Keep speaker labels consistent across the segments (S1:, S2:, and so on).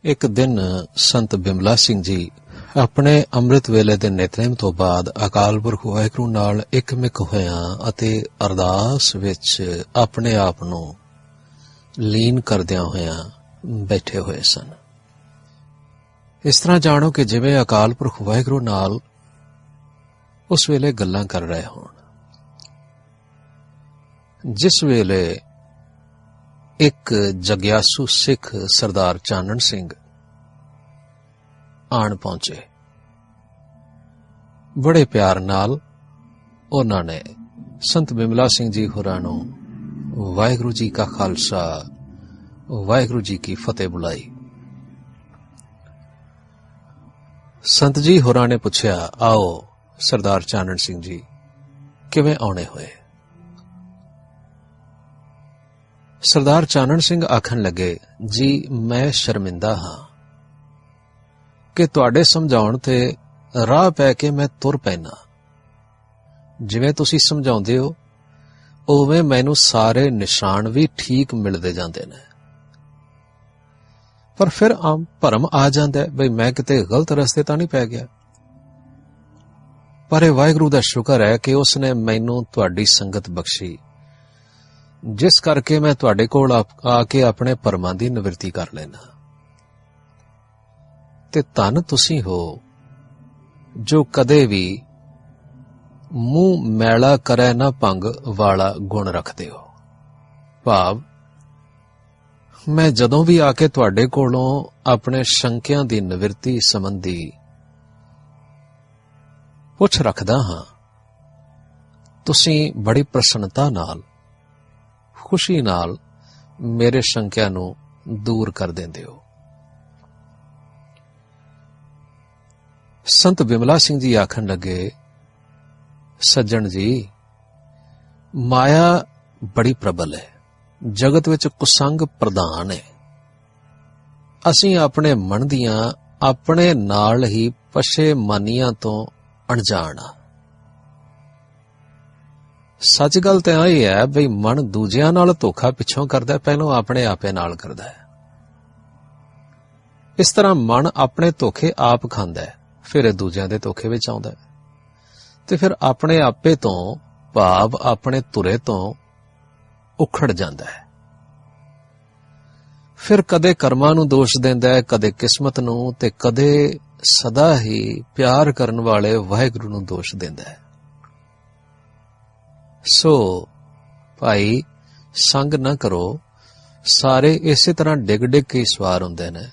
S1: ਇੱਕ ਦਿਨ ਸੰਤ ਬਿਮਲਾ ਸਿੰਘ ਜੀ ਆਪਣੇ ਅੰਮ੍ਰਿਤ ਵੇਲੇ ਦੇ ਨਿਤਨੇਮ ਤੋਂ ਬਾਅਦ ਅਕਾਲ ਪੁਰਖ ਵਾਹਿਗੁਰੂ ਨਾਲ ਇੱਕਮਿਕ ਹੋਇਆਂ ਅਤੇ ਅਰਦਾਸ ਵਿੱਚ ਆਪਣੇ ਆਪ ਨੂੰ ਲੀਨ ਕਰਦਿਆਂ ਹੋਇਆਂ ਬੈਠੇ ਹੋਏ ਸਨ। ਇਸ ਤਰ੍ਹਾਂ ਜਾਣੋ ਕਿ ਜਿਵੇਂ ਅਕਾਲ ਪੁਰਖ ਵਾਹਿਗੁਰੂ ਨਾਲ ਉਸ ਵੇਲੇ ਗੱਲਾਂ ਕਰ ਰਹੇ ਹੋਣ। ਜਿਸ ਵੇਲੇ ਇੱਕ ਜਗਿਆਸੂ ਸਿੱਖ ਸਰਦਾਰ ਚਾਨਣ ਸਿੰਘ ਆਣ ਪਹੁੰਚੇ, ਬੜੇ ਪਿਆਰ ਨਾਲ ਉਹਨਾਂ ਨੇ ਸੰਤ ਬਿਮਲਾ ਸਿੰਘ ਜੀ ਹੋਰਾਂ ਨੂੰ ਵਾਹਿਗੁਰੂ ਜੀ ਕਾ ਖਾਲਸਾ ਵਾਹਿਗੁਰੂ ਜੀ ਕੀ ਫਤਿਹ ਬੁਲਾਈ। ਸੰਤ ਜੀ ਹੋਰਾਂ ਨੇ ਪੁੱਛਿਆ, ਆਓ ਸਰਦਾਰ ਚਾਨਣ ਸਿੰਘ ਜੀ ਕਿਵੇਂ ਆਉਣੇ ਹੋਏ? ਸਰਦਾਰ ਚਾਨਣ ਸਿੰਘ ਆਖਣ ਲੱਗੇ, ਜੀ ਮੈਂ ਸ਼ਰਮਿੰਦਾ ਹਾਂ ਕਿ ਤੁਹਾਡੇ ਸਮਝਾਉਣ ਤੇ ਰਾਹ ਪੈ ਕੇ ਮੈਂ ਤੁਰ ਪੈਣਾ। ਜਿਵੇਂ ਤੁਸੀਂ ਸਮਝਾਉਂਦੇ ਹੋ ਉਵੇਂ ਮੈਨੂੰ ਸਾਰੇ ਨਿਸ਼ਾਨ ਵੀ ਠੀਕ ਮਿਲਦੇ ਜਾਂਦੇ ਨੇ, ਪਰ ਫਿਰ ਆਮ ਭਰਮ ਆ ਜਾਂਦਾ ਬਈ ਮੈਂ ਕਿਤੇ ਗਲਤ ਰਸਤੇ ਤਾਂ ਨਹੀਂ ਪੈ ਗਿਆ। ਪਰ ਇਹ ਵਾਹਿਗੁਰੂ ਦਾ ਸ਼ੁਕਰ ਹੈ ਕਿ ਉਸ ਨੇ ਮੈਨੂੰ ਤੁਹਾਡੀ ਸੰਗਤ ਬਖਸ਼ੀ, ਜਿਸ ਕਰਕੇ ਮੈਂ ਤੁਹਾਡੇ ਕੋਲ ਆ ਕੇ ਆਪਣੇ ਭਰਮਾਂ ਦੀ ਨਿਵਰਤੀ ਕਰ ਲੈਣਾ। ਤੇ ਧੰਨ ਤੁਸੀਂ ਹੋ ਜੋ ਕਦੇ ਵੀ ਮੂੰਹ ਮੈਲਾ ਕਰੈ ਨਾ ਭੰਗ ਵਾਲਾ ਗੁਣ ਰੱਖਦੇ ਹੋ। ਭਾਵ ਮੈਂ ਜਦੋਂ ਵੀ ਆ ਕੇ ਤੁਹਾਡੇ ਕੋਲੋਂ ਆਪਣੇ ਸ਼ੰਕਿਆਂ ਦੀ ਨਿਵਰਤੀ ਸੰਬੰਧੀ ਪੁੱਛ ਰੱਖਦਾ ਹਾਂ, ਤੁਸੀਂ ਬੜੀ ਪ੍ਰਸੰਨਤਾ ਨਾਲ ਖੁਸ਼ੀ ਨਾਲ ਮੇਰੇ ਸ਼ੰਕਿਆਂ ਨੂੰ ਦੂਰ ਕਰ ਦਿੰਦੇ ਹੋ। ਸੰਤ ਬਿਮਲਾ ਸਿੰਘ ਜੀ ਆਖਣ ਲੱਗੇ, ਸੱਜਣ ਜੀ, ਮਾਇਆ ਬੜੀ ਪ੍ਰਬਲ ਹੈ, ਜਗਤ ਵਿੱਚ ਕੁਸੰਗ ਪ੍ਰਧਾਨ ਹੈ। ਅਸੀਂ ਆਪਣੇ ਮਨ ਦੀਆਂ ਆਪਣੇ ਨਾਲ ਹੀ ਪਸ਼ੇਮਾਨੀਆਂ ਤੋਂ ਅਣਜਾਣ ਆ। ਸੱਚ ਗੱਲ ਤਾਂ ਇਹ ਹੈ ਬਈ ਮਨ ਦੂਜਿਆਂ ਨਾਲ ਧੋਖਾ ਪਿੱਛੋਂ ਕਰਦਾ, ਪਹਿਲਾਂ ਆਪਣੇ ਆਪੇ ਨਾਲ ਕਰਦਾ ਹੈ। ਇਸ ਤਰ੍ਹਾਂ ਮਨ ਆਪਣੇ ਧੋਖੇ ਆਪ ਖਾਂਦਾ ਹੈ, ਫਿਰ ਇਹ ਦੂਜਿਆਂ ਦੇ ਧੋਖੇ ਵਿੱਚ ਆਉਂਦਾ ਹੈ, ਤੇ ਫਿਰ ਆਪਣੇ ਆਪੇ ਤੋਂ ਭਾਵ ਆਪਣੇ ਧੁਰੇ ਤੋਂ ਉਖੜ ਜਾਂਦਾ ਹੈ। ਫਿਰ ਕਦੇ ਕਰਮਾਂ ਨੂੰ ਦੋਸ਼ ਦਿੰਦਾ ਹੈ, ਕਦੇ ਕਿਸਮਤ ਨੂੰ, ਤੇ ਕਦੇ ਸਦਾ ਹੀ ਪਿਆਰ ਕਰਨ ਵਾਲੇ ਵਾਹਿਗੁਰੂ ਨੂੰ ਦੋਸ਼ ਦਿੰਦਾ ਹੈ। ਸੋ ਭਾਈ ਸੰਗ ਨਾ ਕਰੋ, ਸਾਰੇ ਇਸੇ ਤਰ੍ਹਾਂ ਡਿੱਗ ਡਿੱਗ ਕੇ ਸਵਾਰ ਹੁੰਦੇ ਨੇ।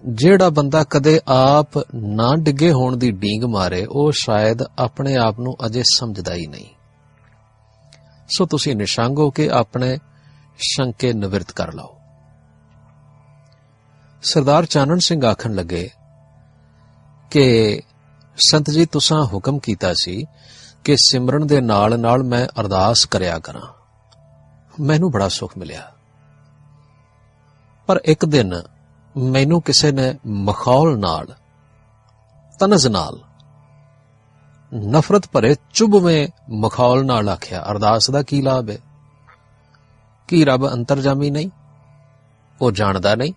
S1: ਜਿਹੜਾ ਬੰਦਾ ਕਦੇ ਆਪ ਨਾ ਡਿੱਗੇ ਹੋਣ ਦੀ ਡੀਂਗ ਮਾਰੇ, ਉਹ ਸ਼ਾਇਦ ਆਪਣੇ ਆਪ ਨੂੰ ਅਜੇ ਸਮਝਦਾ ਹੀ ਨਹੀਂ। ਸੋ ਤੁਸੀਂ ਨਿਸ਼ੰਗ ਹੋ ਕੇ ਆਪਣੇ ਸ਼ੰਕੇ ਨਿਵਰਤ ਕਰ ਲਓ। ਸਰਦਾਰ ਚਾਨਣ ਸਿੰਘ ਆਖਣ ਲੱਗੇ ਕਿ ਸੰਤ ਜੀ ਤੁਸਾਂ ਹੁਕਮ ਕੀਤਾ ਸੀ ਕਿ ਸਿਮਰਨ ਦੇ ਨਾਲ ਨਾਲ ਮੈਂ ਅਰਦਾਸ ਕਰਿਆ ਕਰਾਂ। ਮੈਨੂੰ ਬੜਾ ਸੁੱਖ ਮਿਲਿਆ, ਪਰ ਇੱਕ ਦਿਨ ਮੈਨੂੰ ਕਿਸੇ ਨੇ ਮਖੌਲ ਨਾਲ, ਤਨਜ਼ ਨਾਲ, ਨਫ਼ਰਤ ਭਰੇ ਚੁਭਵੇਂ ਮਖੌਲ ਨਾਲ ਆਖਿਆ, ਅਰਦਾਸ ਦਾ ਕੀ ਲਾਭ ਹੈ? ਕੀ ਰੱਬ ਅੰਤਰਜਾਮੀ ਨਹੀਂ? ਉਹ ਜਾਣਦਾ ਨਹੀਂ?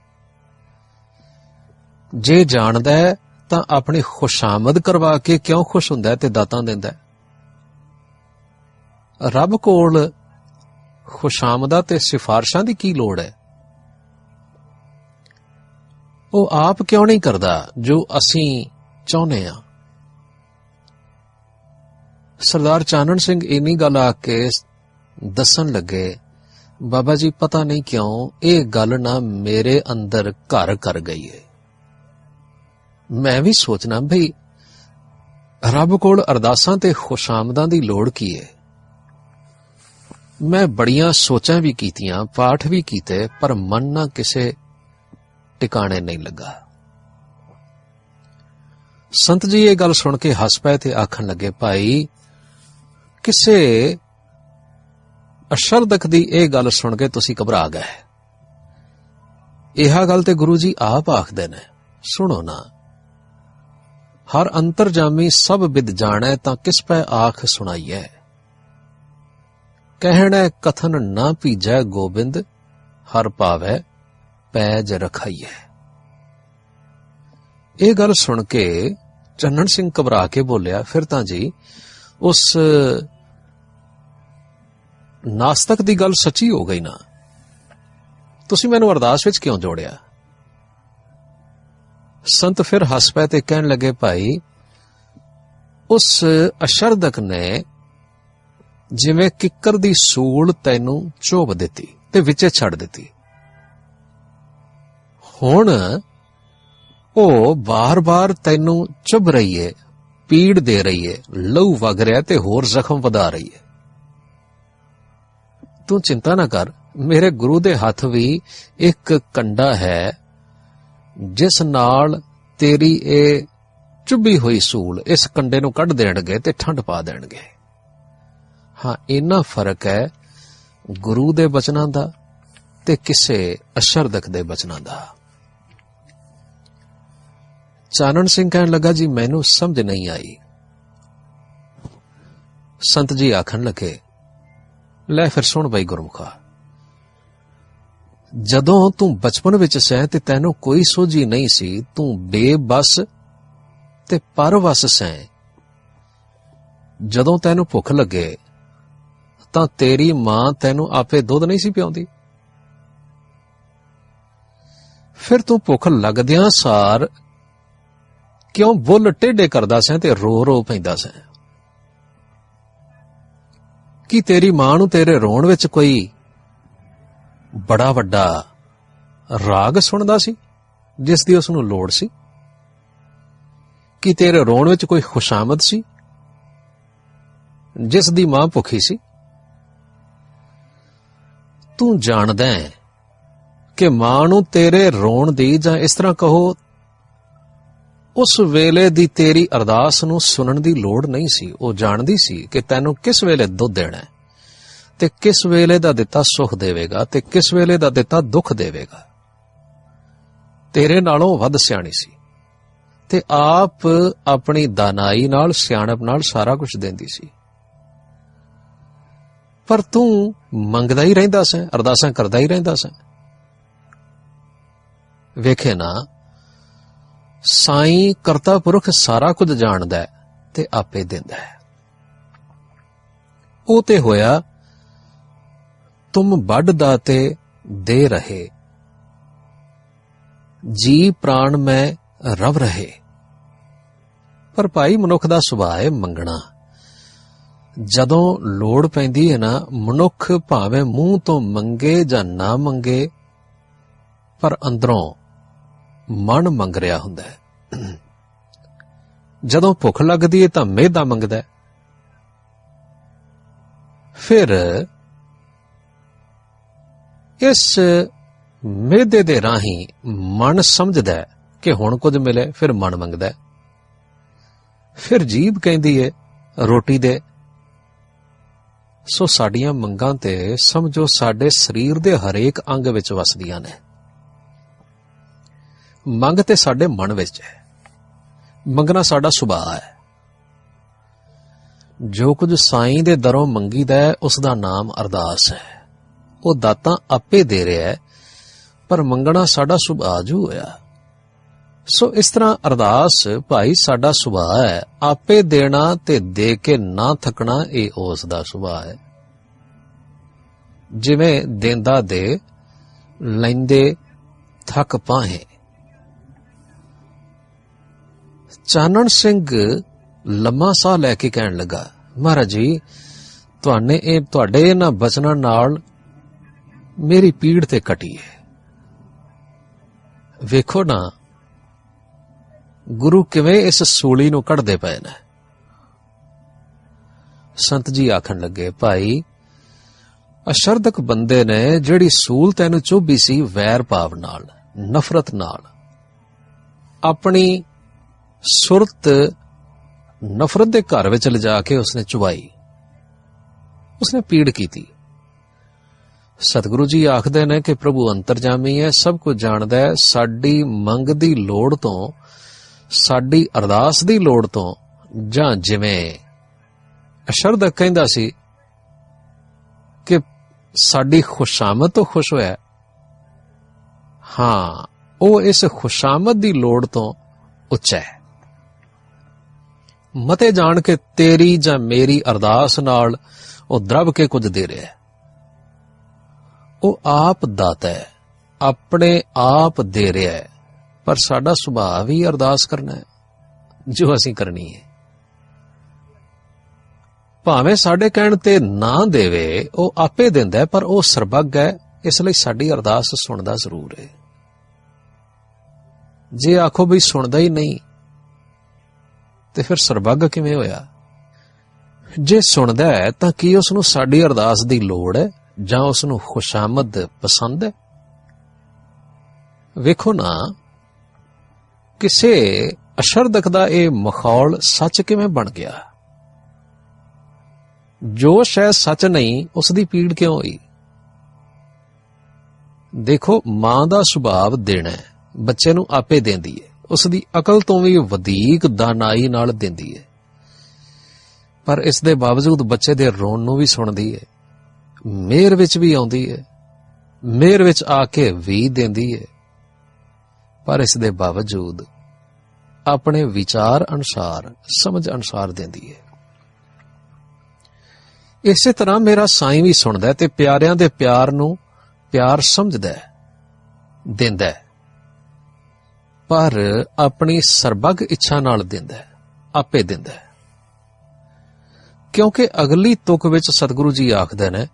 S1: ਜੇ ਜਾਣਦਾ ਹੈ ਤਾਂ ਆਪਣੀ ਖੁਸ਼ਾਮਦ ਕਰਵਾ ਕੇ ਕਿਉਂ ਖੁਸ਼ ਹੁੰਦਾ ਹੈ ਤੇ ਦਾਤਾਂ ਦਿੰਦਾ ਹੈ? ਰੱਬ ਕੋਲ ਖੁਸ਼ਾਮਦਾਂ ਤੇ ਸਿਫਾਰਿਸ਼ਾਂ ਦੀ ਕੀ ਲੋੜ ਹੈ? ਉਹ ਆਪ ਕਿਉਂ ਨਹੀਂ ਕਰਦਾ ਜੋ ਅਸੀਂ ਚਾਹੁੰਦੇ ਹਾਂ? ਸਰਦਾਰ ਚਾਨਣ ਸਿੰਘ ਇੰਨੀ ਗੱਲ ਆ ਕੇ ਦੱਸਣ ਲੱਗੇ, ਬਾਬਾ ਜੀ ਪਤਾ ਨਹੀਂ ਕਿਉਂ ਇਹ ਗੱਲ ਨਾ ਮੇਰੇ ਅੰਦਰ ਘਰ ਕਰ ਗਈ ਹੈ। ਮੈਂ ਵੀ ਸੋਚਣਾ ਬਈ ਰੱਬ ਕੋਲ ਅਰਦਾਸਾਂ ਤੇ ਖੁਸ਼ਾਮਦਾਂ ਦੀ ਲੋੜ ਕੀ ਹੈ। ਮੈਂ ਬੜੀਆਂ ਸੋਚਾਂ ਵੀ ਕੀਤੀਆਂ, ਪਾਠ ਵੀ ਕੀਤੇ, ਪਰ ਮਨ ਨਾ ਕਿਸੇ ਟਿਕਾਣੇ ਨਹੀਂ ਲੱਗਾ। ਸੰਤ ਜੀ ਇਹ ਗੱਲ ਸੁਣ ਕੇ ਹੱਸ ਪਏ ਤੇ ਆਖਣ ਲੱਗੇ, ਭਾਈ ਕਿਸੇ ਅਸ਼ਰਦਕ ਦੀ ਇਹ ਗੱਲ ਸੁਣ ਕੇ ਤੁਸੀਂ ਘਬਰਾ ਗਏ। ਇਹ ਗੱਲ ਤੇ ਗੁਰੂ ਜੀ ਆਪ ਆਖਦੇ ਨੇ, ਸੁਣੋ ਨਾ। ਹਰ ਅੰਤਰਜਾਮੀ ਸਭ ਵਿਦ ਜਾਣੈ, ਤਾਂ ਕਿਸ ਪੈ ਆਖ ਸੁਣਾਈਐ। ਕਹਿਣੈ ਕਥਨ ਨਾ ਭੀਜੈ ਗੋਬਿੰਦ, ਹਰ ਪਾਵੈ ਪੈਜ ਰਖਾਈਏ। ਇਹ ਗੱਲ ਸੁਣ ਕੇ ਚੰਨਣ ਸਿੰਘ ਘਬਰਾ ਕੇ ਬੋਲਿਆ, ਫਿਰ ਤਾਂ ਜੀ ਉਸ ਨਾਸਤਕ ਦੀ ਗੱਲ ਸੱਚੀ ਹੋ ਗਈ ਨਾ, ਤੁਸੀਂ ਮੈਨੂੰ ਅਰਦਾਸ ਵਿੱਚ ਕਿਉਂ ਜੋੜਿਆ? ਸੰਤ ਫਿਰ ਹੱਸ ਪਏ ਤੇ ਕਹਿਣ ਲੱਗੇ, ਭਾਈ ਉਸ ਅਸ਼ਰਦਕ ਨੇ ਜਿਵੇਂ ਕਿੱਕਰ ਦੀ ਸੂਲ ਤੈਨੂੰ ਚੋਬ ਦਿੱਤੀ ਤੇ ਵਿੱਚੇ ਛੱਡ ਦਿੱਤੀ, ਹੁਣ ਉਹ ਬਾਰ-ਬਾਰ ਤੈਨੂੰ ਚੁਭ ਰਹੀ ਏ, ਪੀੜ ਦੇ ਰਹੀ ਏ, ਲਹੂ ਵਗ ਰਿਹਾ ਤੇ ਹੋਰ ਜ਼ਖਮ ਵਧਾ ਰਹੀ ਏ। ਤੂੰ ਚਿੰਤਾ ਨਾ ਕਰ, ਮੇਰੇ ਗੁਰੂ ਦੇ ਹੱਥ ਵੀ ਇੱਕ ਕੰਡਾ ਹੈ ਜਿਸ ਨਾਲ ਤੇਰੀ ਇਹ ਚੁੱਭੀ ਹੋਈ ਸੂਲ ਇਸ ਕੰਡੇ ਨੂੰ ਕੱਢ ਦੇਣਗੇ ਤੇ ਠੰਡ ਪਾ ਦੇਣਗੇ। ਹਾਂ, ਇੰਨਾ ਫਰਕ ਹੈ ਗੁਰੂ ਦੇ ਬਚਨਾਂ ਦਾ ਤੇ ਕਿਸੇ ਅਸ਼ਰਦਕ ਦੇ ਬਚਨਾਂ ਦਾ। ਚਾਨਣ ਸਿੰਘ ਕਹਿਣ ਲੱਗਾ, ਜੀ ਮੈਨੂੰ ਸਮਝ ਨਹੀਂ ਆਈ। ਸੰਤ ਜੀ ਆਖਣ ਲੱਗੇ, ਲੈ ਫਿਰ ਸੁਣ ਬਈ ਗੁਰਮੁਖਾ, ਜਦੋਂ ਤੂੰ ਬਚਪਨ ਵਿੱਚ ਸੈਂ ਤੇ ਤੈਨੂੰ ਕੋਈ ਸੋਝੀ ਨਹੀਂ ਸੀ, ਤੂੰ ਬੇਬਸ ਤੇ ਪਰਵਸ ਸੈਂ। ਜਦੋਂ ਤੈਨੂੰ ਭੁੱਖ ਲੱਗੇ ਤਾਂ ਤੇਰੀ ਮਾਂ ਤੈਨੂੰ ਆਪੇ ਦੁੱਧ ਨਹੀਂ ਸੀ ਪਿਆਉਂਦੀ। ਫਿਰ ਤੂੰ ਭੁੱਖ ਲੱਗਦਿਆਂ ਸਾਰ ਕਿਉਂ ਬੁੱਲ ਟੇਢੇ ਕਰਦਾ ਸੈਂ ਤੇ ਰੋ ਰੋ ਪੈਂਦਾ ਸੈਂ? ਕੀ ਤੇਰੀ ਮਾਂ ਨੂੰ ਤੇਰੇ ਰੋਣ ਵਿੱਚ ਕੋਈ ਬੜਾ ਵੱਡਾ ਰਾਗ ਸੁਣਦਾ ਸੀ ਜਿਸ ਦੀ ਉਸ ਨੂੰ ਲੋੜ ਸੀ? ਕੀ ਤੇਰੇ ਰੋਣ ਵਿੱਚ ਕੋਈ ਖੁਸ਼ਾਮਦ ਸੀ ਜਿਸ ਦੀ ਮਾਂ ਭੁੱਖੀ ਸੀ? ਤੂੰ ਜਾਣਦਾ ਹੈ ਕਿ ਮਾਂ ਨੂੰ ਤੇਰੇ ਰੋਣ ਦੀ, ਜਾਂ ਇਸ ਤਰ੍ਹਾਂ ਕਹੋ ਉਸ ਵੇਲੇ ਦੀ ਤੇਰੀ ਅਰਦਾਸ ਨੂੰ ਸੁਣਨ ਦੀ ਲੋੜ ਨਹੀਂ ਸੀ। ਉਹ ਜਾਣਦੀ ਸੀ ਕਿ ਤੈਨੂੰ ਕਿਸ ਵੇਲੇ ਦੁੱਧ ਦੇਣਾ ਹੈ ਤੇ ਕਿਸ ਵੇਲੇ ਦਾ ਦਿੱਤਾ ਸੁੱਖ ਦੇਵੇਗਾ ਤੇ ਕਿਸ ਵੇਲੇ ਦਾ ਦਿੱਤਾ ਦੁੱਖ ਦੇਵੇਗਾ। ਤੇਰੇ ਨਾਲੋਂ ਵੱਧ ਸਿਆਣੀ ਸੀ ਤੇ ਆਪ ਆਪਣੀ ਦਾਨਾਈ ਨਾਲ, ਸਿਆਣਪ ਨਾਲ ਸਾਰਾ ਕੁਝ ਦਿੰਦੀ ਸੀ। ਪਰ ਤੂੰ ਮੰਗਦਾ ਹੀ ਰਹਿੰਦਾ ਸੈਂ, ਅਰਦਾਸਾਂ ਕਰਦਾ ਹੀ ਰਹਿੰਦਾ ਸੈਂ। ਵੇਖੇ ਨਾ, ਸਾਈਂ ਕਰਤਾ ਪੁਰਖ ਸਾਰਾ ਕੁਝ ਜਾਣਦਾ ਹੈ ਤੇ ਆਪੇ ਦਿੰਦਾ ਹੈ। ਉਹ ਤੇ ਹੋਇਆ, ਤੁਮ ਵੱਡ ਦਾਤੇ ਦੇ ਰਹੇ, ਜੀ ਪ੍ਰਾਣ ਮੈਂ ਰਵ ਰਹੇ। ਪਰ ਭਾਈ ਮਨੁੱਖ ਦਾ ਸੁਭਾਅ ਹੈ ਮੰਗਣਾ। ਜਦੋਂ ਲੋੜ ਪੈਂਦੀ ਹੈ ਨਾ, ਮਨੁੱਖ ਭਾਵੇਂ ਮੂੰਹ ਤੋਂ ਮੰਗੇ ਜਾਂ ਨਾ ਮੰਗੇ, ਪਰ ਅੰਦਰੋਂ ਮਨ ਮੰਗ ਰਿਹਾ ਹੁੰਦਾ ਹੈ। ਜਦੋਂ ਭੁੱਖ ਲੱਗਦੀ ਹੈ ਤਾਂ ਮਿਹਦਾ ਮੰਗਦਾ ਹੈ। ਫਿਰ ਇਸ ਮਿਹਦੇ ਦੇ ਰਾਹੀਂ ਮਨ ਸਮਝਦਾ ਹੈ ਕਿ ਹੁਣ ਕੁਝ ਮਿਲੇ, ਫਿਰ ਮਨ ਮੰਗਦਾ ਹੈ। ਫਿਰ ਜੀਭ ਕਹਿੰਦੀ ਹੈ ਰੋਟੀ ਦੇ। ਸੋ ਸਾਡੀਆਂ ਮੰਗਾਂ ਤੇ ਸਮਝੋ ਸਾਡੇ ਸਰੀਰ ਦੇ ਹਰੇਕ ਅੰਗ ਵਿੱਚ ਵਸਦੀਆਂ ਨੇ। ਮੰਗ ਤੇ ਸਾਡੇ ਮਨ ਵਿੱਚ ਹੈ। ਮੰਗਣਾ ਸਾਡਾ ਸੁਭਾਅ ਹੈ। ਜੋ ਕੁਝ ਸਾਈਂ ਦੇ ਦਰੋਂ ਮੰਗੀਦਾ ਹੈ ਉਸ ਦਾ ਨਾਮ ਅਰਦਾਸ ਹੈ। ਉਹ ਦਾਤਾਂ ਆਪੇ ਦੇ ਰਿਹਾ ਹੈ, ਪਰ ਮੰਗਣਾ ਸਾਡਾ ਸੁਭਾਅ ਜੂ ਹੋਇਆ। ਸੋ ਇਸ ਤਰ੍ਹਾਂ ਅਰਦਾਸ ਭਾਈ ਸਾਡਾ ਸੁਭਾਅ ਹੈ। ਆਪੇ ਦੇਣਾ ਤੇ ਦੇ ਕੇ ਨਾ ਥੱਕਣਾ, ਇਹ ਉਸ ਦਾ ਸੁਭਾਅ ਹੈ। ਜਿਵੇਂ ਦੇਂਦਾ ਦੇ, ਲੈਂਦੇ ਥੱਕ ਪਾਹੇ। ਚਾਨਣ ਸਿੰਘ ਲੰਮਾ ਸਾਹ ਲੈ ਕੇ ਕਹਿਣ ਲੱਗਾ, ਮਹਾਰਾਜ ਜੀ, ਤੁਹਾਡੇ ਇਹਨਾਂ ਬਚਨਾਂ ਨਾਲ ਮੇਰੀ ਪੀੜ ਤੇ ਘਟੀ ਹੈ। ਵੇਖੋ ਨਾ, ਗੁਰੂ ਕਿਵੇਂ ਇਸ ਸੂਲੀ ਨੂੰ ਕੱਢਦੇ ਪਏ ਨੇ। ਸੰਤ ਜੀ ਆਖਣ ਲੱਗੇ, ਭਾਈ ਅਸ਼ਰਦਕ ਬੰਦੇ ਨੇ ਜਿਹੜੀ ਸੂਲ ਤੈਨੂੰ ਚੁੱਭੀ ਸੀ ਵੈਰ ਭਾਵ ਨਾਲ, ਨਫ਼ਰਤ ਨਾਲ, ਆਪਣੀ ਸੁਰਤ ਨਫ਼ਰਤ ਦੇ ਘਰ ਵਿੱਚ ਲਿਜਾ ਕੇ ਉਸਨੇ ਚੁਬਾਈ, ਉਸਨੇ ਪੀੜ ਕੀਤੀ। ਸਤਿਗੁਰੂ ਜੀ ਆਖਦੇ ਨੇ ਕਿ ਪ੍ਰਭੂ ਅੰਤਰਜਾਮੀ ਹੈ, ਸਭ ਕੁਝ ਜਾਣਦਾ ਹੈ। ਸਾਡੀ ਮੰਗ ਦੀ ਲੋੜ ਤੋਂ, ਸਾਡੀ ਅਰਦਾਸ ਦੀ ਲੋੜ ਤੋਂ, ਜਾਂ ਜਿਵੇਂ ਅਸ਼ਰਦਕ ਕਹਿੰਦਾ ਸੀ ਕਿ ਸਾਡੀ ਖੁਸ਼ਾਮਦ ਤੋਂ ਖੁਸ਼ ਹੋਇਆ, ਹਾਂ, ਉਹ ਇਸ ਖੁਸ਼ਾਮਦ ਦੀ ਲੋੜ ਤੋਂ ਉੱਚਾ ਹੈ। ਮਤੇ ਜਾਣ ਕੇ ਤੇਰੀ ਜਾਂ ਮੇਰੀ ਅਰਦਾਸ ਨਾਲ ਉਹ ਦਰਬ ਕੇ ਕੁਝ ਦੇ ਰਿਹਾ ਹੈ। ਉਹ ਆਪ ਦਾਤਾ ਹੈ, ਆਪਣੇ ਆਪ ਦੇ ਰਿਹਾ ਹੈ, ਪਰ ਸਾਡਾ ਸੁਭਾਅ ਵੀ ਅਰਦਾਸ ਕਰਨਾ ਹੈ ਜੋ ਅਸੀਂ ਕਰਨੀ ਹੈ। ਭਾਵੇਂ ਸਾਡੇ ਕਹਿਣ ਤੇ ਨਾ ਦੇਵੇ, ਉਹ ਆਪੇ ਦਿੰਦਾ ਹੈ, ਪਰ ਉਹ ਸਰਬੱਗ ਹੈ, ਇਸ ਲਈ ਸਾਡੀ ਅਰਦਾਸ ਸੁਣਦਾ ਜ਼ਰੂਰ ਹੈ। ਜੇ ਆਖੋ ਵੀ ਸੁਣਦਾ ਹੀ ਨਹੀਂ ਤੇ ਫਿਰ ਸਰਬੱਗ ਕਿਵੇਂ ਹੋਇਆ? ਜੇ ਸੁਣਦਾ ਹੈ ਤਾਂ ਕੀ ਉਸ ਨੂੰ ਸਾਡੀ ਅਰਦਾਸ ਦੀ ਲੋੜ ਹੈ ਜਾਂ ਉਸ ਨੂੰ ਖੁਸ਼ਾਮਦ ਪਸੰਦ ਹੈ? ਵੇਖੋ ਨਾ, ਕਿਸੇ ਅਸ਼ਰਦਕ ਦਾ ਇਹ ਮਖੌਲ ਸੱਚ ਕਿਵੇਂ ਬਣ ਗਿਆ? ਜੋ ਸ਼ਾਇਦ ਸੱਚ ਨਹੀਂ, ਉਸ ਦੀ ਪੀੜ ਕਿਉਂ ਹੋਈ? ਦੇਖੋ, ਮਾਂ ਦਾ ਸੁਭਾਅ ਦੇਣਾ ਹੈ, ਬੱਚੇ ਨੂੰ ਆਪੇ ਦਿੰਦੀ ਹੈ, ਉਸ ਦੀ ਅਕਲ ਤੋਂ ਵੀ ਵਧੀਕ ਦਾਨਾਈ ਨਾਲ ਦਿੰਦੀ ਹੈ, ਪਰ ਇਸ ਦੇ ਬਾਵਜੂਦ ਬੱਚੇ ਦੇ ਰੋਣ ਨੂੰ ਵੀ ਸੁਣਦੀ ਹੈ, ਮਿਹਰ ਵਿੱਚ ਵੀ ਆਉਂਦੀ ਹੈ, ਮਿਹਰ ਵਿੱਚ ਆ ਕੇ ਵੀ ਦਿੰਦੀ ਹੈ, ਪਰ ਇਸ ਦੇ ਬਾਵਜੂਦ ਆਪਣੇ ਵਿਚਾਰ ਅਨੁਸਾਰ, ਸਮਝ ਅਨੁਸਾਰ ਦਿੰਦੀ ਹੈ। ਇਸੇ ਤਰ੍ਹਾਂ ਮੇਰਾ ਸਾਈਂ ਵੀ ਸੁਣਦਾ ਤੇ ਪਿਆਰਿਆਂ ਦੇ ਪਿਆਰ ਨੂੰ ਪਿਆਰ ਸਮਝਦਾ ਹੈ, ਦਿੰਦਾ ਹੈ, ਪਰ ਆਪਣੀ ਸਰਬੱਗ ਇੱਛਾ ਨਾਲ ਦਿੰਦਾ ਹੈ, ਆਪੇ ਦਿੰਦਾ ਹੈ। ਕਿਉਂਕਿ ਅਗਲੀ ਤੁਕ ਵਿੱਚ ਸਤਿਗੁਰੂ ਜੀ ਆਖਦੇ ਨੇ,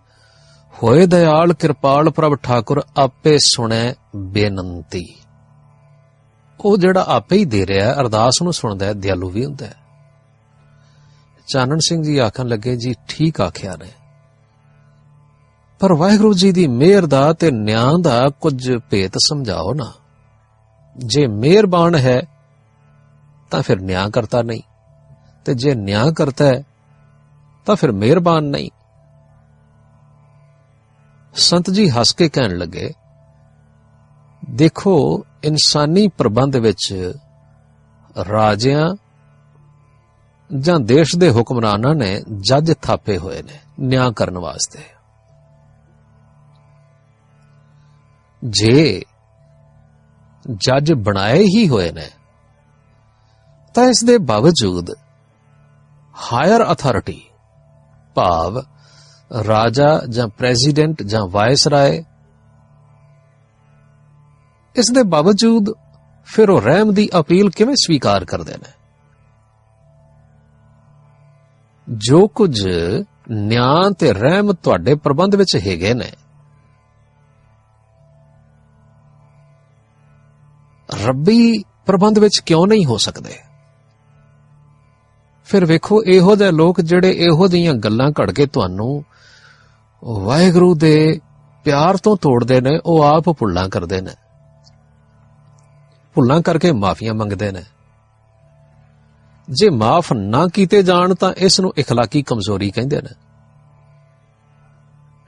S1: ਹੋਏ ਦਇਆਲ ਕਿਰਪਾਲ ਪ੍ਰਭ ਠਾਕੁਰ ਆਪੇ ਸੁਣੈ ਬੇਨੰਤੀ। ਉਹ ਜਿਹੜਾ ਆਪੇ ਹੀ ਦੇ ਰਿਹਾ, ਅਰਦਾਸ ਨੂੰ ਸੁਣਦਾ ਹੈ, ਦਿਆਲੂ ਵੀ ਹੁੰਦਾ ਹੈ। ਚਾਨਣ ਸਿੰਘ ਜੀ ਆਖਣ ਲੱਗੇ, ਜੀ ਠੀਕ ਆਖਿਆ ਨੇ, ਪਰ ਵਾਹਿਗੁਰੂ ਜੀ ਦੀ ਮਿਹਰ ਦਾ ਤੇ ਨਿਆਂ ਦਾ ਕੁਝ ਭੇਤ ਸਮਝਾਓ ਨਾ। ਜੇ ਮਿਹਰਬਾਨ ਹੈ ਤਾਂ ਫਿਰ ਨਿਆਂ ਕਰਤਾ ਨਹੀਂ, ਤੇ ਜੇ ਨਿਆਂ ਕਰਤਾ ਹੈ ਤਾਂ ਫਿਰ ਮਿਹਰਬਾਨ ਨਹੀਂ। ਸੰਤ ਜੀ ਹੱਸ ਕੇ ਕਹਿਣ ਲੱਗੇ, ਦੇਖੋ, ਇਨਸਾਨੀ ਪ੍ਰਬੰਧ ਵਿੱਚ ਰਾਜਿਆਂ ਜਾਂ ਦੇਸ਼ ਦੇ ਹੁਕਮਰਾਨਾਂ ਨੇ ਜੱਜ ਥਾਪੇ ਹੋਏ ਨੇ ਨਿਆਂ ਕਰਨ ਵਾਸਤੇ। ਜੇ ਜੱਜ ਬਣਾਏ ਹੀ ਹੋਏ ਨੇ ਤਾਂ ਇਸ ਦੇ ਬਾਵਜੂਦ ਹਾਇਰ ਅਥਾਰਟੀ, ਭਾਵ ਰਾਜਾ ਜਾਂ ਪ੍ਰੈਜ਼ੀਡੈਂਟ ਜਾਂ ਵਾਇਸਰਾਏ, ਇਸ ਦੇ ਬਾਵਜੂਦ ਫਿਰ ਉਹ ਰਹਿਮ ਦੀ ਅਪੀਲ ਕਿਵੇਂ ਸਵੀਕਾਰ ਕਰਦੇ ਨੇ? ਜੋ ਕੁਝ ਨਿਆਂ ਤੇ ਰਹਿਮ ਤੁਹਾਡੇ ਪ੍ਰਬੰਧ ਵਿੱਚ ਹੈਗੇ ਨੇ, ਰੱਬੀ ਪ੍ਰਬੰਧ ਵਿੱਚ ਕਿਉਂ ਨਹੀਂ ਹੋ ਸਕਦੇ? ਫਿਰ ਵੇਖੋ, ਇਹੋ ਜਿਹੇ ਲੋਕ ਜਿਹੜੇ ਇਹੋ ਜਿਹੀਆਂ ਗੱਲਾਂ ਘੜ ਕੇ ਤੁਹਾਨੂੰ ਵਾਹਿਗੁਰੂ ਦੇ ਪਿਆਰ ਤੋਂ ਤੋੜਦੇ ਨੇ, ਉਹ ਆਪ ਭੁੱਲਾਂ ਕਰਦੇ ਨੇ, ਭੁੱਲਾਂ ਕਰਕੇ ਮਾਫੀਆਂ ਮੰਗਦੇ ਨੇ। ਜੇ ਮਾਫ ਨਾ ਕੀਤੇ ਜਾਣ ਤਾਂ ਇਸ ਨੂੰ ਇਖਲਾਕੀ ਕਮਜ਼ੋਰੀ ਕਹਿੰਦੇ ਨੇ,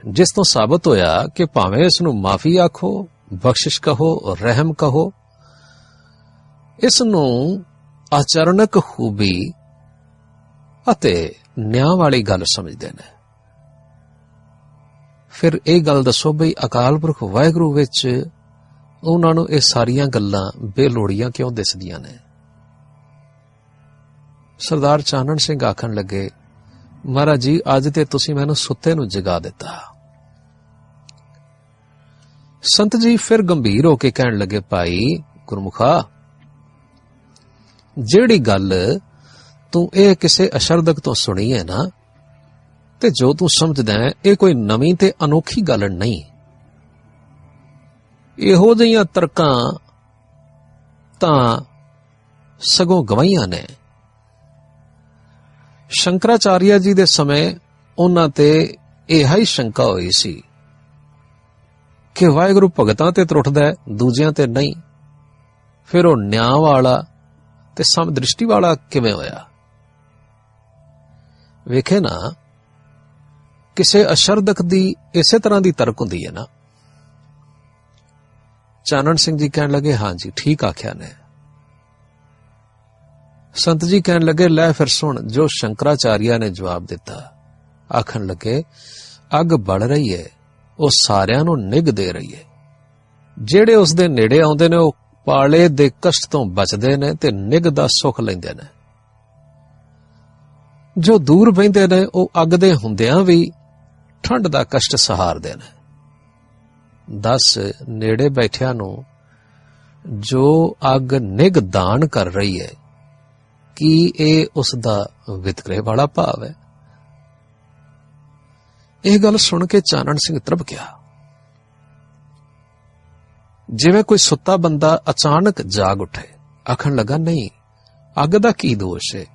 S1: ਜਿਸ ਤੋਂ ਸਾਬਤ ਹੋਇਆ ਕਿ ਭਾਵੇਂ ਇਸ ਨੂੰ ਮਾਫੀ ਆਖੋ, ਬਖਸ਼ਿਸ਼ ਕਹੋ, ਰਹਿਮ ਕਹੋ, ਇਸ ਨੂੰ ਆਚਰਣਕ ਖੂਬੀ ਅਤੇ ਨਿਆਂ ਵਾਲੀ ਗੱਲ ਸਮਝਦੇ ਨੇ। ਫਿਰ ਇਹ ਗੱਲ ਦੱਸੋ ਬਈ ਅਕਾਲ ਪੁਰਖ ਵਾਹਿਗੁਰੂ ਵਿੱਚ ਉਹਨਾਂ ਨੂੰ ਇਹ ਸਾਰੀਆਂ ਗੱਲਾਂ ਬੇਲੋੜੀਆਂ ਕਿਉਂ ਦਿਸਦੀਆਂ ਨੇ? ਸਰਦਾਰ ਚਾਨਣ ਸਿੰਘ ਆਖਣ ਲੱਗੇ, ਮਹਾਰਾਜ ਜੀ, ਅੱਜ ਤੇ ਤੁਸੀਂ ਮੈਨੂੰ ਸੁੱਤੇ ਨੂੰ ਜਗਾ ਦਿੱਤਾ। ਸੰਤ ਜੀ ਫਿਰ ਗੰਭੀਰ ਹੋ ਕੇ ਕਹਿਣ ਲੱਗੇ, ਭਾਈ ਗੁਰਮੁਖਾ, ਜਿਹੜੀ ਗੱਲ ਤੂੰ ਇਹ ਕਿਸੇ ਅਸ਼ਰਦਕ ਤੋਂ ਸੁਣੀ ਹੈ ਨਾ, ਤੇ ਜੋ ਤੂੰ ਸਮਝਦਾ ਹੈ, ਇਹ ਕੋਈ ਨਵੀਂ ਤੇ ਅਨੋਖੀ ਗੱਲ ਨਹੀਂ। ਇਹੋ ਜਿਹੀਆਂ ਤਰਕਾਂ ਤਾਂ ਸਗੋਂ ਗਵਾਹੀਆਂ ਨੇ। ਸ਼ੰਕਰਾਚਾਰਿਆ ਜੀ ਦੇ ਸਮੇਂ ਉਹਨਾਂ ਤੇ ਇਹ ਹੀ ਸ਼ੰਕਾ ਹੋਈ ਸੀ ਕਿ ਵਾਹਿਗੁਰੂ ਭਗਤਾਂ ਤੇ ਤਰੁੱਠਦਾ, ਦੂਜਿਆਂ ਤੇ ਨਹੀਂ। ਫਿਰ ਉਹ ਨਿਆਂ ਵਾਲਾ ਤੇ ਸਮਦ੍ਰਿਸ਼ਟੀ ਵਾਲਾ ਕਿਵੇਂ ਹੋਇਆ? ਵੇਖੇ ਨਾ, ਕਿਸੇ ਅਸ਼ਰਦਕ ਦੀ ਇਸੇ ਤਰ੍ਹਾਂ ਦੀ ਤਰਕ ਹੁੰਦੀ ਹੈ ਨਾ। ਚਾਨਣ ਸਿੰਘ ਜੀ ਕਹਿਣ ਲੱਗੇ, ਹਾਂਜੀ ਠੀਕ ਆਖਿਆ ਨੇ। ਸੰਤ ਜੀ ਕਹਿਣ ਲੱਗੇ, ਲੈ ਫਿਰ ਸੁਣ ਜੋ ਸ਼ੰਕਰਾਚਾਰਿਆ ਨੇ ਜਵਾਬ ਦਿੱਤਾ। ਆਖਣ ਲੱਗੇ, ਅੱਗ ਬਲ ਰਹੀ ਹੈ, ਉਹ ਸਾਰਿਆਂ ਨੂੰ ਨਿੱਘ ਦੇ ਰਹੀ ਹੈ। ਜਿਹੜੇ ਉਸ ਦੇ ਨੇੜੇ ਆਉਂਦੇ ਨੇ ਉਹ ਪਾਲੇ ਦੇ ਕਸ਼ਟ ਤੋਂ ਬਚਦੇ ਨੇ ਤੇ ਨਿੱਘ ਦਾ ਸੁੱਖ ਲੈਂਦੇ ਨੇ। ਜੋ ਦੂਰ ਬਹਿੰਦੇ ਨੇ ਉਹ ਅੱਗ ਦੇ ਹੁੰਦਿਆਂ ਵੀ ਠੰਡ ਦਾ ਕਸ਼ਟ ਸਹਾਰਦੇ ਨੇ। ਦੱਸ ਨੇੜੇ ਬੈਠਿਆਂ ਨੂੰ ਜੋ ਅੱਗ ਨਿੱਘ ਦਾਨ ਕਰ ਰਹੀ ਹੈ, ਕੀ ਇਹ ਉਸ ਦਾ ਵਿਤਕਰੇ ਵਾਲਾ ਭਾਵ ਹੈ? ਇਹ ਗੱਲ ਸੁਣ ਕੇ ਚਾਨਣ ਸਿੰਘ ਤ੍ਰਭ ਗਿਆ। ਜਿਵੇਂ ਕੋਈ ਸੁੱਤਾ ਬੰਦਾ ਅਚਾਨਕ ਜਾਗ ਉੱਠੇ। ਆਖਣ ਲੱਗਾ, ਨਹੀਂ, ਅੱਗ ਦਾ ਕੀ ਦੋਸ਼ ਹੈ?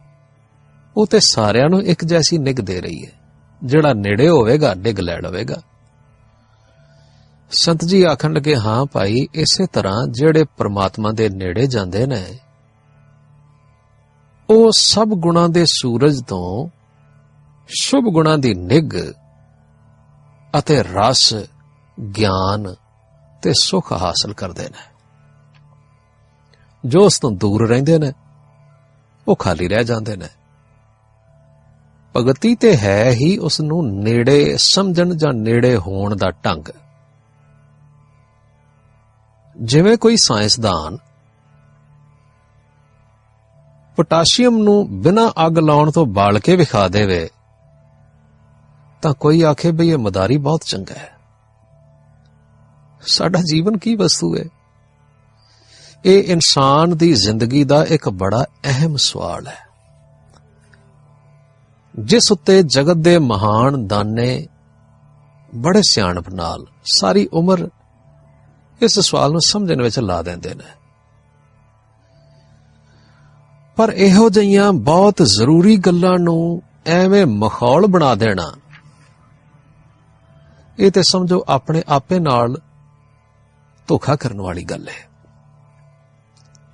S1: ਉਹ ਤੇ ਸਾਰਿਆਂ ਨੂੰ ਇੱਕ ਜੈਸੀ ਨਿੱਘ ਦੇ ਰਹੀ ਹੈ। ਜਿਹੜਾ ਨੇੜੇ ਹੋਵੇਗਾ ਨਿੱਘ ਲੈ ਲਵੇਗਾ। ਸੰਤ ਜੀ ਆਖਣ ਲੱਗੇ, ਹਾਂ ਭਾਈ, ਇਸੇ ਤਰ੍ਹਾਂ ਜਿਹੜੇ ਪ੍ਰਮਾਤਮਾ ਦੇ ਨੇੜੇ ਜਾਂਦੇ ਨੇ ਉਹ ਸਭ ਗੁਣਾਂ ਦੇ ਸੂਰਜ ਤੋਂ ਸ਼ੁਭ ਗੁਣਾਂ ਦੀ ਨਿੱਘ ਅਤੇ ਰਸ, ਗਿਆਨ ਤੇ ਸੁੱਖ ਹਾਸਲ ਕਰਦੇ ਨੇ। ਜੋ ਉਸ ਤੋਂ ਦੂਰ ਰਹਿੰਦੇ ਨੇ ਉਹ ਖਾਲੀ ਰਹਿ ਜਾਂਦੇ ਨੇ। ਭਗਤੀ ਤੇ ਹੈ ਹੀ ਉਸ ਨੂੰ ਨੇੜੇ ਸਮਝਣ ਜਾਂ ਨੇੜੇ ਹੋਣ ਦਾ ਢੰਗ। ਜਿਵੇਂ ਕੋਈ ਸਾਇੰਸਦਾਨ ਪੋਟਾਸ਼ੀਅਮ ਨੂੰ ਬਿਨਾਂ ਅੱਗ ਲਾਉਣ ਤੋਂ ਬਾਲ ਕੇ ਵਿਖਾ ਦੇਵੇ ਤਾਂ ਕੋਈ ਆਖੇ ਬਈ ਇਹ ਮਦਾਰੀ ਬਹੁਤ ਚੰਗਾ ਹੈ। ਸਾਡਾ ਜੀਵਨ ਕੀ ਵਸਤੂ ਹੈ? ਇਹ ਇਨਸਾਨ ਦੀ ਜ਼ਿੰਦਗੀ ਦਾ ਇੱਕ ਬੜਾ ਅਹਿਮ ਸਵਾਲ ਹੈ, ਜਿਸ ਉੱਤੇ ਜਗਤ ਦੇ ਮਹਾਨ ਦਾਨੇ ਬੜੇ ਸਿਆਣਪ ਨਾਲ ਸਾਰੀ ਉਮਰ ਇਸ ਸਵਾਲ ਨੂੰ ਸਮਝਣ ਵਿੱਚ ਲਾ ਦਿੰਦੇ ਨੇ। ਪਰ ਇਹੋ ਜਿਹੀਆਂ ਬਹੁਤ ਜ਼ਰੂਰੀ ਗੱਲਾਂ ਨੂੰ ਐਵੇਂ ਮਖੌਲ ਬਣਾ ਦੇਣਾ, ਇਹ ਤੇ ਸਮਝੋ ਆਪਣੇ ਆਪੇ ਨਾਲ ਧੋਖਾ ਕਰਨ ਵਾਲੀ ਗੱਲ ਹੈ।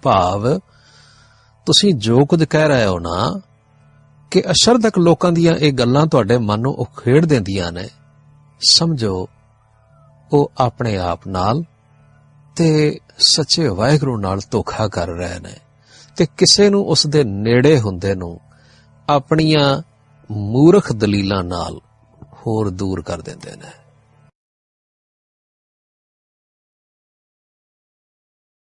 S1: ਭਾਵ ਤੁਸੀਂ ਜੋ ਕੁਝ ਕਹਿ ਰਹੇ ਹੋ ਨਾ ਕਿ ਅਸ਼ਰਦਕ ਲੋਕਾਂ ਦੀਆਂ ਇਹ ਗੱਲਾਂ ਤੁਹਾਡੇ ਮਨ ਨੂੰ ਉਖੇੜ ਦਿੰਦੀਆਂ ਨੇ, ਸਮਝੋ ਉਹ ਆਪਣੇ ਆਪ ਨਾਲ ਤੇ ਸੱਚੇ ਵਾਹਿਗੁਰੂ ਨਾਲ ਧੋਖਾ ਕਰ ਰਹੇ ਨੇ ਤੇ ਕਿਸੇ ਨੂੰ ਉਸ ਦੇ ਨੇੜੇ ਹੁੰਦੇ ਨੂੰ ਆਪਣੀਆਂ ਮੂਰਖ ਦਲੀਲਾਂ ਨਾਲ ਹੋਰ ਦੂਰ ਕਰ ਦਿੰਦੇ ਨੇ।